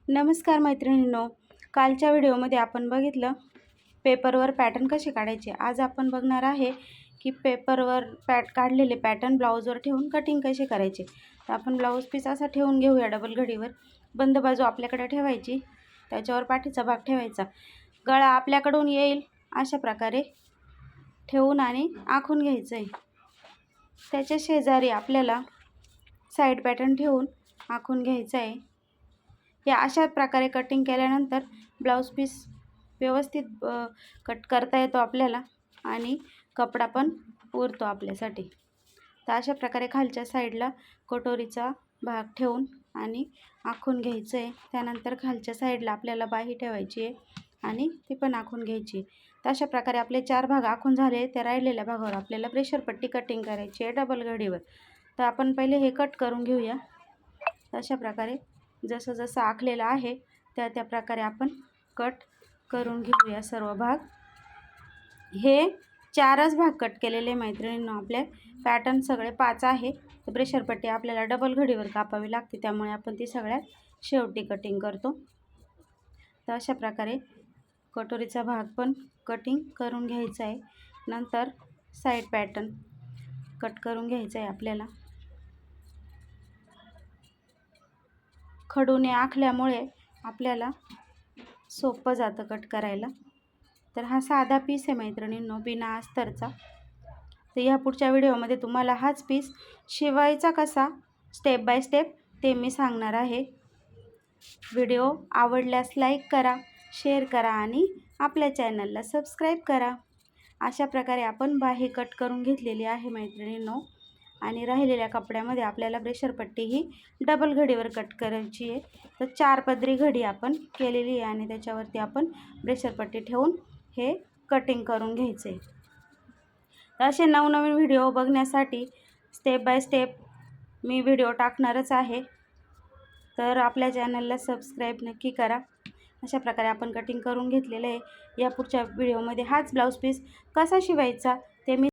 नमस्कार मैत्रिणींनो, कालच्या व्हिडिओमध्ये आपण बघितलं पेपरवर पॅटर्न कसे काढायचे। आज आपण बघणार आहे की पेपरवर काढलेले पॅटर्न ब्लाऊजवर ठेवून कटिंग कसे करायचे। तर आपण ब्लाऊज पीस असा ठेवून घेऊया डबल घडीवर। बंद बाजू आपल्याकडे ठेवायची, त्याच्यावर पाठीचा भाग ठेवायचा, गळा आपल्याकडून येईल अशा प्रकारे ठेवून आणि आखून घ्यायचं आहे। त्याच्या शेजारी आपल्याला साईड पॅटर्न ठेवून आखून घ्यायचं आहे। या अशा प्रकारे कटिंग केल्यानंतर ब्लाऊज पीस व्यवस्थित कट करता येतो आपल्याला आणि कपडा पण उरतो आपल्यासाठी। तर अशा प्रकारे खालच्या साईडला कटोरीचा भाग ठेवून आणि आखून घ्यायचं आहे। त्यानंतर खालच्या साईडला आपल्याला बाही ठेवायची आहे आणि ती पण आखून घ्यायची। तर अशा प्रकारे आपले 4 भाग आखून झाले। त्या राहिलेल्या भागावर आपल्याला प्रेशर पट्टी कटिंग करायची आहे डबल घडीवर। तर आपण पहिले हे कट करून घेऊया। अशा प्रकारे जसं जसं आखलेलं आहे त्या प्रकारे आपण कट करून घेऊया सर्व भाग। हे 4च भाग कट केलेले मैत्रिणींनो, आपले पॅटर्न सगळे 5 आहे। तर प्रेशर पट्टी आपल्याला डबल घडीवर कापावी लागते, त्यामुळे आपण ती सगळ्यात शेवटी कटिंग करतो। तर अशा प्रकारे कटोरीचा भाग पण कटिंग करून घ्यायचा आहे। नंतर साईड पॅटर्न कट करून घ्यायचा आहे आपल्याला। खडूने आखल्यामुळे आपल्याला सोपं जातं कट करायला। तर हा साधा पीस आहे मैत्रिणींनो, बिना अस्तरचा। तर ह्या पुढच्या व्हिडिओमध्ये तुम्हाला हाच पीस शिवायचा कसा स्टेप बाय स्टेप ते मी सांगणार आहे। व्हिडिओ आवडल्यास लाईक करा, शेअर करा आणि आपल्या चॅनलला सबस्क्राईब करा। अशा प्रकारे आपण बाही कट करून घेतलेली आहे मैत्रिणींनो, आणि राहिलेल्या कपड्यामध्ये आपल्याला प्रेशर पट्टी ही डबल घडीवर कट करायची आहे। तर 4 पदरी घडी आपण केलेली आहे आणि त्याच्यावरती आपण प्रेशर पट्टी ठेवून हे कटिंग करून घ्यायचे। तर असे नवनवीन व्हिडिओ बघण्यासाठी स्टेप बाय स्टेप मी व्हिडिओ टाकणारच आहे। तर आपल्या चॅनलला सबस्क्राईब नक्की करा। अशा प्रकारे आपण कटिंग करून घेतलेलं आहे। या पुढच्या व्हिडिओमध्ये हाच ब्लाऊज पीस कसा शिवायचा ते मी